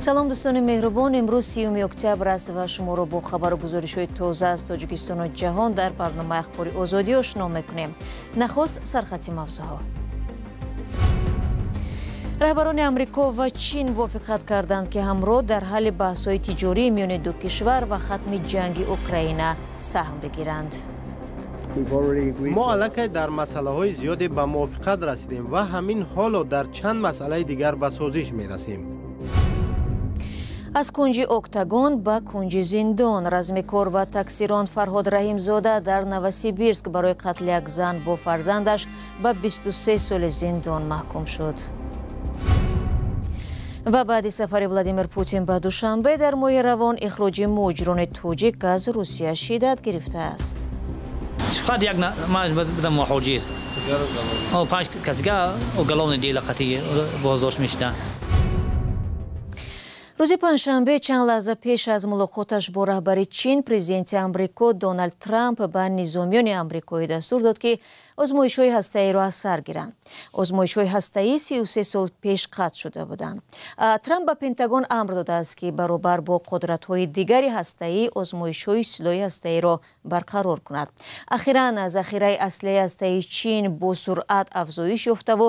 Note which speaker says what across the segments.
Speaker 1: салом дӯстони меҳрубон, имрӯз 30 октябр аст ва шуморо бо хабару гузоришҳои тоза аз Тоҷикистону ҷаҳон дар барномаи ахбори озодӣ ошно мекунем. Нахуст сархати мавзӯъҳо. раҳбарони Амрико ва Чин мувофиқат карданд ки ҳамроҳ дар ҳалли баҳсҳои тиҷории миёни ду кишвар ва хатми ҷанги Украина саҳм бигиранд.
Speaker 2: мо аллакай дар масъалаҳои зиёде ба мувофиқат расидем ва ҳамин ҳоло дар чанд масъалаи дигар ба созиш мерасем.
Speaker 1: аз кунҷи октагон ба кунҷи зиндон, размикор ва таксирон Фарҳод Раҳимзода дар Новосибирск барои қатли як зан бо фарзандаш ба 23 соли зиндон маҳкум шуд. ва баъди сафари Владимир Путин ба Душанбе дар моҳи равон ихроҷи муҳоҷирони тоҷик аз Русия шиддат гирифтааст.
Speaker 3: فقط یک بدم مهاجر. او 5 کسیگا уголовное дело خطی بازداشت میشدن.
Speaker 1: рӯзи панҷшанбе чанд лаҳза пеш аз мулоқоташ бо раҳбари Чин, президенти Амрико Дональд Трамп ба низомиёни амрикоӣ дастур дод ки озмоишҳои ҳастаиро аз сар гиранд. озмоишҳои ҳастаӣ 33 сол пеш қатъ шуда буданд. Трамп ба Пентагон амр додааст ки баробар бо қудратҳои дигари ҳастаӣ озмоишҳои силоҳи ҳастаиро барқарор кунад. ахиран захираи аслиҳаи ҳастаии Чин бо суръат афзоиш ёфтаву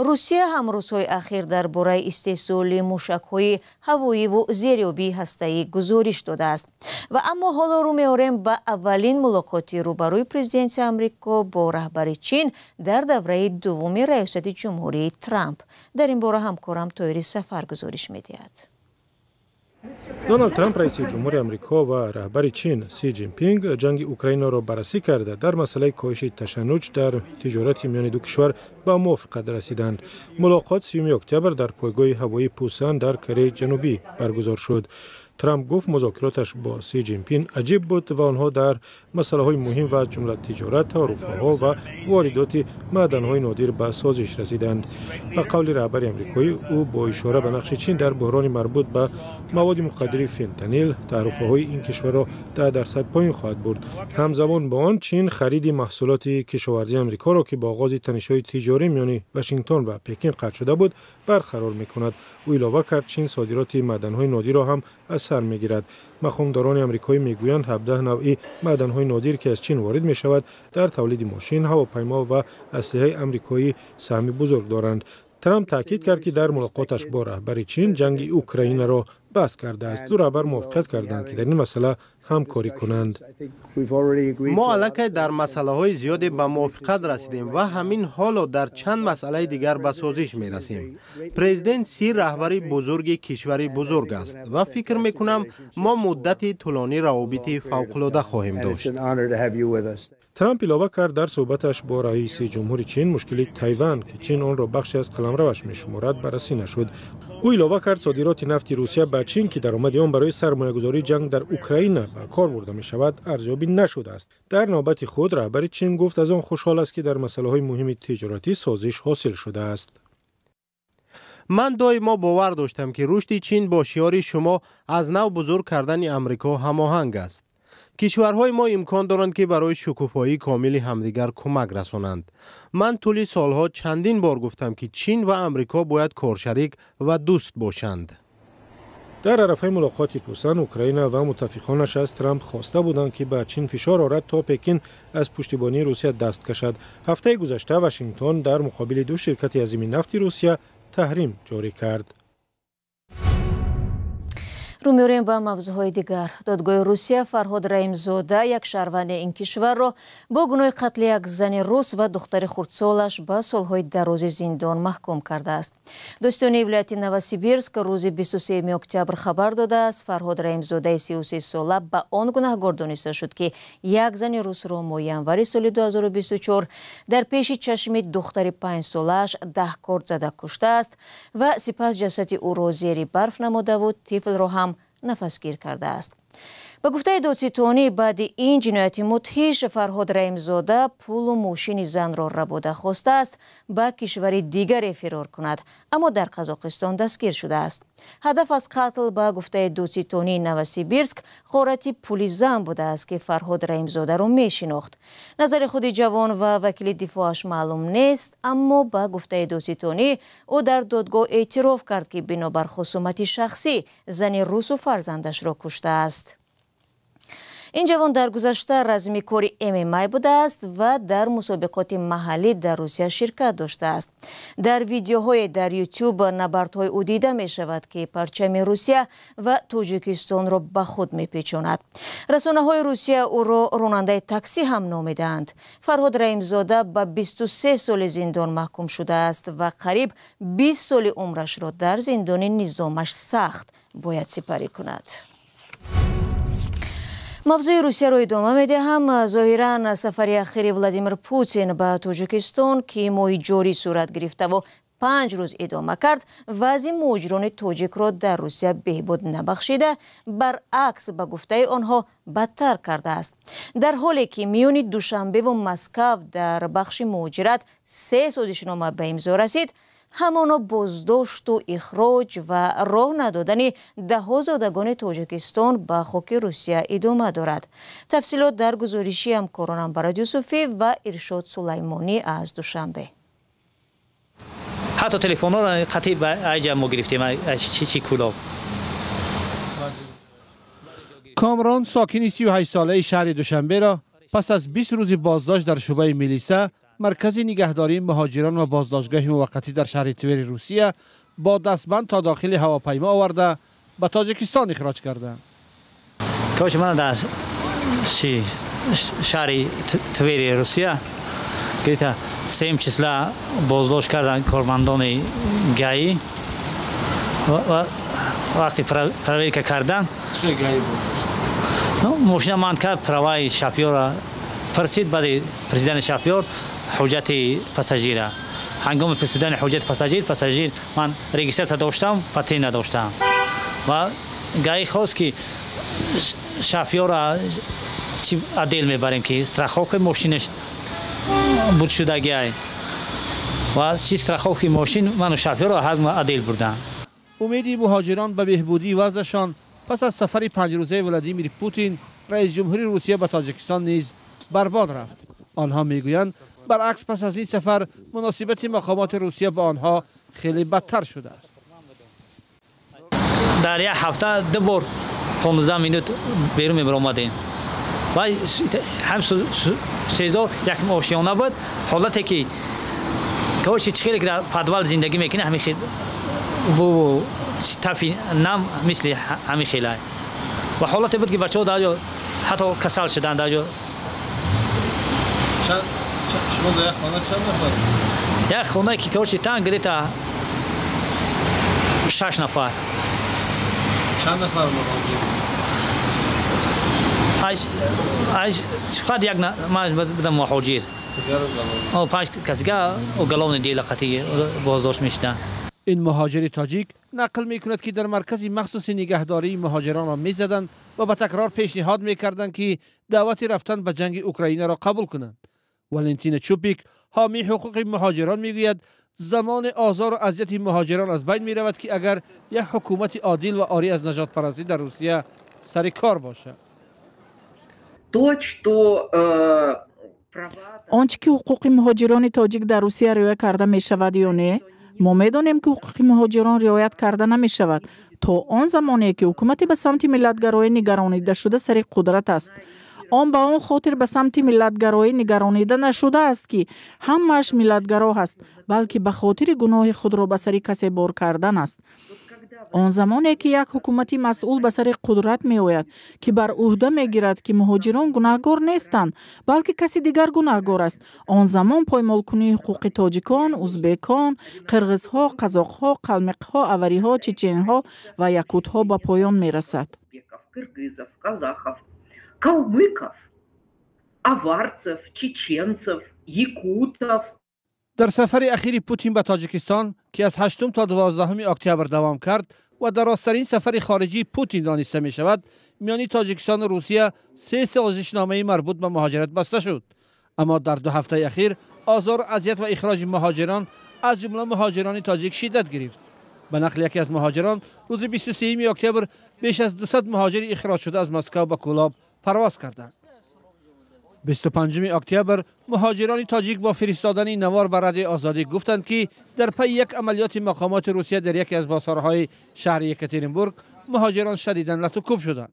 Speaker 1: Русия ҳам рӯзҳои ахир дар бораи истеҳсоли мушакҳои ҳавоиву зериёбии ҳастаӣ гузориш додааст. ва аммо ҳоло рӯ меорем ба аввалин мулоқоти рӯбарӯи президенти Амрико бо раҳбари Чин дар давраи дуввуми раёсати ҷумҳурии Трамп. дар ин бора ҳамкорам Тоири Сафар гузориш медиҳад.
Speaker 4: Дональд Трамп раиси ҷумҳури Амрико ва раҳбари Чин Си Ҷинпинг ҷанги Украинаро баррасӣ карда дар масъалаи коҳиши ташаннуҷ дар тиҷорати миёни ду кишвар ба мувофиқат расиданд. мулоқот 30 октябр дар пойгоҳи ҳавоии Пусан дар Кореяи Ҷанубӣ баргузор шуд. Трамп гуфт музокироташ бо Си Ҷинпин аҷиб буд ва онҳо дар масъалаҳои муҳим ва аз ҷумла тиҷорат, таъруфҳо ва воридоти маъданҳои нодир ба созиш расиданд. ба қавли раҳбари амрикоӣ, ӯ бо ишора ба нақши Чин дар буҳрони марбут ба маводи мухаддири фентанил таърифаҳои ин кишварро 10% поин хоҳад бурд. ҳамзамон бо он Чин хариди маҳсулоти кишоварзии амрикоро ки бо оғози танишҳои тиҷорӣ миёни Вашингтон ва Пекин қатъ шуда буд барқарор мекунад. ӯ илова кард, Чин содироти маъданҳои нодирро ҳам аз сар мегирад. махомдорони амрикоӣ мегӯянд 17 навъи маъданҳои нодир ки аз Чин ворид мешавад дар тавлиди мошин, ҳавопаймо ва аслиҳаи амрикоӣ саҳми бузург доранд. Трамп таъкид кард ки дар мулоқоташ бо раҳбари Чин ҷанги Украинаро баҳс кардааст. ду раҳбар мувофиқат карданд ки дар ин масъала ҳамкорӣ кунанд.
Speaker 2: мо аллакай дар масъалаҳои зиёде ба мувофиқат расидем ва ҳамин ҳоло дар чанд масъалаи дигар ба созиш мерасем. президент Си раҳбари бузурги кишвари бузург аст ва фикр мекунам мо муддати тӯлонӣ равобити фавқулода хоҳем дошт.
Speaker 4: Трамп илова кард дар суҳбаташ бо раиси ҷумҳури Чин мушкили Тайван ки Чин онро бахше аз қаламраваш мешуморад баррасӣ нашуд. ӯ илова кард содироти нафти Русия ба Чин ки даромади он барои сармоягузории ҷанг дар Украина ба кор бурда мешавад арзёбӣ нашудааст. дар навбати худ раҳбари Чин гуфт аз он хушҳол аст ки дар масъалаҳои муҳими тиҷоратӣ созиш ҳосил шудааст.
Speaker 2: ман доимо бовар доштам ки рушди Чин бо шиёри шумо аз нав бузург кардани Амрико ҳамоҳанг аст. кишварҳои мо имкон доранд ки барои шукуфоии комили ҳамдигар кӯмак расонанд. ман тӯли солҳо чандин бор гуфтам ки Чин ва Амрико бояд коршарик ва дӯст бошанд.
Speaker 4: дар арафаи мулоқоти Пусан, Украина ва муттафиқонаш аз Трамп хоста буданд ки ба Чин фишор орад то Пекин аз пуштибонии Русия даст кашад. ҳафтаи гузашта Вашингтон дар муқобили ду ширкати азими нафти Русия таҳрим ҷорӣ кард.
Speaker 1: рӯ меорем ба мавзӯъҳои дигар. додгоҳи Русия Фарҳод Раҳимзода, як шаҳрванди ин кишварро бо гуноҳи қатли як зани рус ва духтари хурдсолаш ба солҳои дарози зиндон маҳкум кардааст. достони вилояти Новосибирск рӯзи 23 октябр хабар додааст, Фарҳод Раҳимзодаи 33 сола ба он гунаҳгор дониста шуд ки як зани русро моҳи январи соли 2024 дар пеши чашми духтари 5 солааш 10 корд зада куштааст ва сипас ҷасади ӯро зери барф намудаву тифлро ҳам нафасгир кардааст. با گفته دادستانی بعد این جنایت مدهش فرهاد رحیمزاده پول و ماشین زن را ربوده خواسته است به کشور دیگری فرار کند، اما در قزاقستان دستگیر شده است. هدف از قتل به گفته دادستانی نوسیبیرسک غارت پول زن بوده است که فرهاد رحیمزاده را میشناخت. نظر خود جوان و وکیل دفاعش معلوم نیست، اما به گفته دادستانی او در دادگاه اعتراف کرد که بنابر خصومت شخصی زن روس و فرزندش را کشته است. این جوان در گذشته رزمی کاری MMA بوده است و در مسابقات محلی در روسیه شرکت داشته است. در ویدیوهای در یوتیوب نبردهای او دیده می شود که پرچم روسیه و تاجیکستان را به خود می پیچاند. رسانه های روسیه او را راننده تاکسی هم نامیدند. فرهاد رحیمزاده به 23 سال زندان محکوم شده است و قریب 20 سال عمرش را در زندان نظامش سخت باید سپری کند. موضوع روسیه را ادامه می‌دهم. ظاهراً سفر اخیر ولادیمیر پوتین به تاجیکستان که ماه جاری صورت گرفته و 5 روز ادامه کرد، وضع مهاجران تاجیک را در روسیه بهبود نبخشیده، برعکس به گفته آنها بدتر کرده است. در حالی که میان دوشنبه و مسکو در بخش مهاجرت 3 سازشنامه به امضا رسید، همانا بازداشت و اخراج و راه ندادن ده‌ها زادگان تاجیکستان به خاک روسیه ادامه دارد. تفصیلات در گزارشی همکارانم براد یوسفی و ارشاد سلیمانی از دوشنبه.
Speaker 3: حتی تلفن ها را قطعی به ایجا ما گرفتیم. چی کلاب
Speaker 5: کامران ساکن 38 ساله شهر دوشنبه را پس از 20 روز بازداشت در شعبه میلیسا، مرکز نگهداری مهاجران و بازداشتگاه موقتی در شهر تویر روسیه، با دستبند تا داخل هواپیما آورده به تاجیکستان اخراج کرده.
Speaker 3: کاش من در شهر تویر روسیه گریتا 3 چسلا بازداشت کردن کارمندان گایی و وقتی پروریکا کردن
Speaker 5: چه گایی بود؟
Speaker 3: ماشین من کرد پروای شافیور پرسید بعد پرسیدن شافیور حجت پاساژیر. هنگام پرسیدن حجت پاساژیر من رجیستر داشتم، پته نداشتم و گاهی خواست که شافیور چی عدل میبریم که استراخوک ماشینش بود شده گای و چی استراخوک ماشین منو شافیور هم عدل بردن.
Speaker 5: امیدی مهاجران به بهبودی وضعشان پس از سفر 5 روزه ولادیمیر پوتین رئیس جمهوری روسیه به تاجیکستان نیز برباد رفت. آنها میگویند برعکس پس از این سفر مناسبت مقامات روسیه با آنها خیلی بدتر شده است.
Speaker 3: در یک هفته 2 بار 15 مینوت بیرون می‌آمدیم و هم سیزار یک ماشینه بود. حالتی که کاش خیلی در پادوال زندگی میکنه همین خیلی بو تفی نام مثل همین خیلی و حالتی بود که بچه‌ها داجو حتی کسل شدن داجو.
Speaker 5: شما در یک خانه چند نفر؟
Speaker 3: یک خانه که کاش تنگ گریتا 6 نفر.
Speaker 5: چند نفر مهاجر؟
Speaker 3: اش فقط یک ما بدم مهاجر. او 5 کسی که او گلون دیل قطعی بازداشت میشدن.
Speaker 5: این مهاجر تاجیک نقل میکند که در مرکز مخصوص نگهداری مهاجران را میزدند و به تکرار پیشنهاد میکردند که دعوت رفتن به جنگ اوکراین را قبول کنند. والنتین چوپیک حامی حقوق مهاجران میگوید زمان آزار و اذیت مهاجران از بین میرود که اگر یک حکومت عادل و عاری از نژاد پرستی در روسیه سر کار باشد.
Speaker 6: آنچه که حقوق مهاجران تاجیک در روسیه رعایت کرده می شود یا نه؟ ما می‌دانیم که حقوق مهاجران رعایت کرده نمی شود تا آن زمانی که حکومت به سمت ملت‌گرایی نگرانیده شده سر قدرت است. آن به آن خاطر به سمت ملت‌گرایی نگرانیده نشده است که همش ملت‌گرا است، بلکه به خاطر گناه خود را به سر کسی بار کردن است. آن زمانی که یک حکومتی مسئول به سر قدرت می آید که بر عهده می گیرد که مهاجران گناهکار نیستند بلکه کسی دیگر گناهکار است، آن زمان پایمال کنی حقوق تاجیکان، ازبکان، قرغیزها، قزاقها، قلمقها، اوریها، چچنها و یکوتها به پایان می رسد.
Speaker 7: калмыков, аварцев, чеченцев, якутов.
Speaker 5: در سفر اخیر پوتین به تاجیکستان که از 8 تا 12 اکتبر دوام کرد و درازترین سفر خارجی پوتین دانسته می شود، میان تاجیکستان و روسیه 3 سازشنامه مربوط به مهاجرت بسته شد. اما در 2 هفته اخیر آزار، اذیت و اخراج مهاجران از جمله مهاجران تاجیک شدت گرفت. به نقل یکی از مهاجران، روز 23 اکتبر بیش از 200 مهاجر اخراج شده از مسکو به کولاب پرواز کردند. 25 اکتبر مهاجران تاجیک با فرستادن نوار به رده آزادی گفتند که در پی یک عملیات مقامات روسیه در یکی از بازارهای شهر یکاترینبورگ مهاجران شدیداً لطوکوب شدند.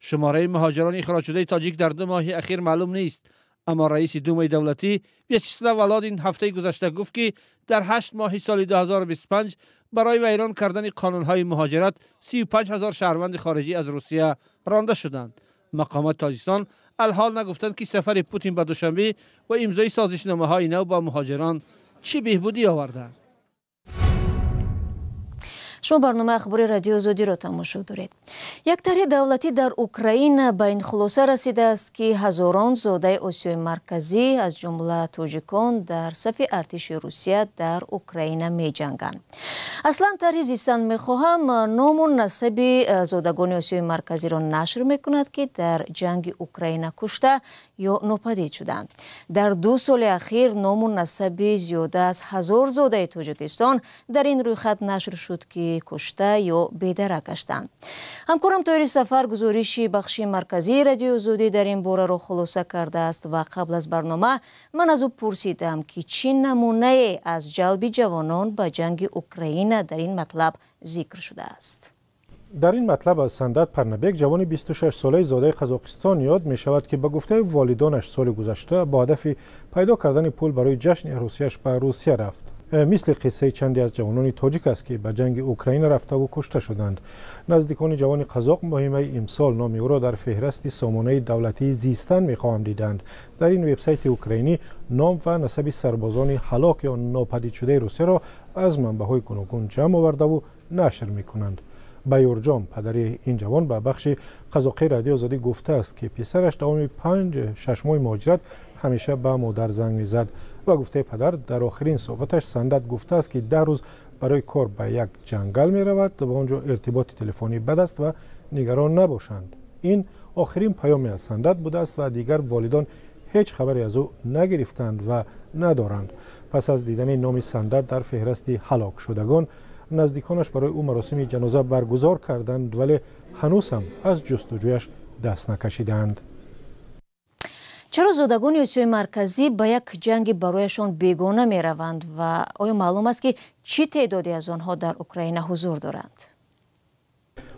Speaker 5: شماره مهاجران اخراج شده تاجیک در 2 ماه اخیر معلوم نیست، اما رئیس دومای دولتی ویاچسلاو ولادین هفته گذشته گفت که در 8 ماه سال 2025 برای ویران کردن قانونهای مهاجرت 35,000 شهروند خارجی از روسیه رانده شدند. مقامات تاجیکستان الحال نگفتند که سفر پوتین به دوشنبه و امضای سازشنامه‌های نو با مهاجران چه بهبودی آورده.
Speaker 1: شما برنامه اخباری رادیو آزادی را تماشا دارید. یک طرح دولتی در اوکراین به این خلاصه رسیده است که هزاران زاده آسیای مرکزی از جمله تاجیکان در صف ارتش روسیه در اوکراین می جنگند. اصلا طرح زیستن می خواهم نام و نسب زادگان آسیای مرکزی را نشر می کند که در جنگ اوکراین کشته یا ناپدید شدند. در 2 سال اخیر نام و نسب زیاده از 1000 زاده تاجیکستان در این رویخط نشر شد که کشته یا بی‌درک گشتند. همکارم طاهر سفر گزارش بخش مرکزی رادیو آزادی در این باره را خلاصه کرده است و قبل از برنامه من از او پرسیدم که چه نمونه از جلب جوانان به جنگ اوکراین در این مطلب ذکر شده است.
Speaker 4: در این مطلب از سندت پرنبک، جوان 26 ساله زاده قزاقستان یاد می شود که به گفته والدانش سال گذشته با هدف پیدا کردن پول برای جشن عروسیش به روسیه رفت. مثل قصه چندی از جوانان تاجیک است که به جنگ اوکراین رفته و کشته شدند. نزدیکان جوان قزاق مهمه امسال نام او را در فهرست سامانه دولتی زیستن می‌خواهند دیدند. در این وبسایت اوکراینی نام و نسب سربازان هلاک یا ناپدید شده روسیه را از منبع‌های گوناگون جمع آورده و نشر می‌کنند. بایورجان پدر این جوان به بخش قزاقی رادیو آزادی گفته است که پسرش دوام 5-6 ماه مهاجرت همیشه به مادر زنگ می‌زد و گفته پدر در آخرین صحبتش سندت گفته است که 10 روز برای کار به یک جنگل می رود و آنجا ارتباط تلفنی بد است و نگران نباشند. این آخرین پیامی از سندت بوده است و دیگر والدان هیچ خبری از او نگرفتند و ندارند. پس از دیدن نام سندت در فهرست هلاک شدگان، نزدیکانش برای او مراسم جنازه برگزار کردند ولی هنوز هم از جستجویش دست نکشیدند.
Speaker 1: چرا زادگان آسیای مرکزی به یک جنگ برایشان بیگانه می روند و آیا معلوم است که چه تعدادی از آنها در اوکراین حضور دارند؟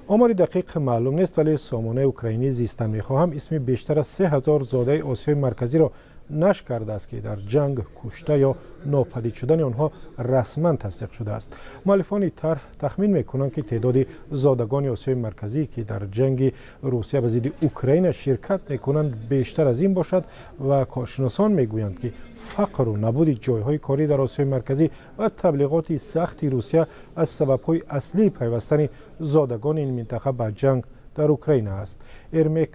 Speaker 4: آمار دقیق معلوم نیست ولی سامانه اوکراینی زیستن می‌خواهم اسم بیشتر از 3000 زاده آسیای مرکزی را نشر کرده است که در جنگ کشته یا ناپدید شدن آنها رسما تصدیق شده است. مؤلفان طرح تخمین می‌کنند که تعداد زادگان آسیای مرکزی که در جنگ روسیه به ضد اوکراین شرکت می‌کنند بیشتر از این باشد و کارشناسان می‌گویند که فقر و نبود جایهای کاری در آسیای مرکزی و تبلیغات سخت روسیه از سبب‌های اصلی پیوستن زادگان این منطقه به جنگ در اوکراین است. ارمک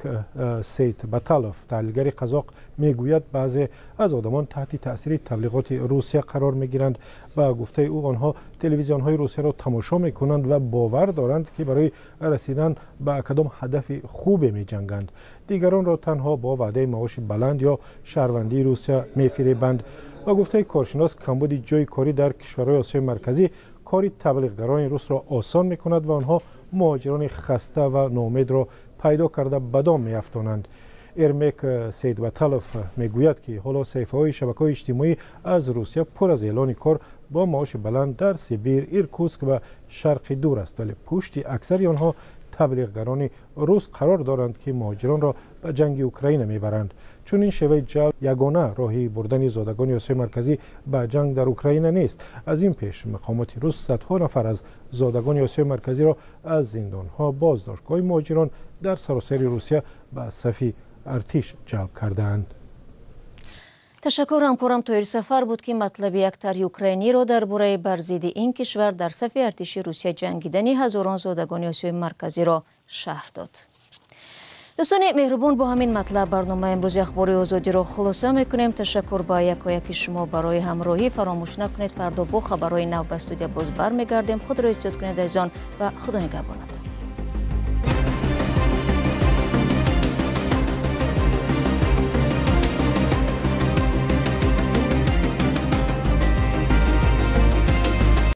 Speaker 4: سیتباتالوف تحلیلگر قزاق میگوید بعضی از آدمان تحت تاثیر تبلیغات روسیه قرار میگیرند. با گفته او آنها تلویزیون های روسیه را تماشا میکنند و باور دارند که برای رسیدن به کدام هدف خوبی می جنگند. دیگران را تنها با وعده معاش بلند یا شهروندی روسیه میفریبند. با گفته کارشناس کمبود جای کاری در کشورهای آسیای مرکزی کاری تبلیغگران روس را آسان می کند و آنها مهاجران خسته و ناامید را پیدا کرده به دام می افزایند. ارمک سیدباتالوف میگوید که حالا صفحه‌های شبکه‌های اجتماعی از روسیه پر از اعلان کار با معاش بلند در سیبیر، ایرکوتسک و شرق دور است ولی پشت اکثر آنها تبلیغگران روس قرار دارند که مهاجران را به جنگ اوکراین میبرند. چون این شیوه جلب یگانه راهی بردن زادگان آسیای مرکزی به جنگ در اوکراین نیست. از این پیش مقامات روس صدها نفر از زادگان آسیای مرکزی را از زندان‌ها، بازداشتگاه مهاجران در سراسر روسیه به صف ارتش جلب کردند.
Speaker 1: تشکر همکارم طاهر سفر بود که مطلب یک طرح اوکراینی را درباره بر ضد این کشور در صف ارتش روسیه جنگیدن هزاران زادگان آسیای مرکزی را شرح داد. دوستان مهربان، با همین مطلب برنامه امروز اخبار آزادی را خلاصه میکنیم. تشکر با یکایک شما برای همراهی. فراموش نکنید فردا با خبرهای نو به استودیو باز برمیگردیم. خود را احتیاط کنید عزیزان و خدا نگهدار.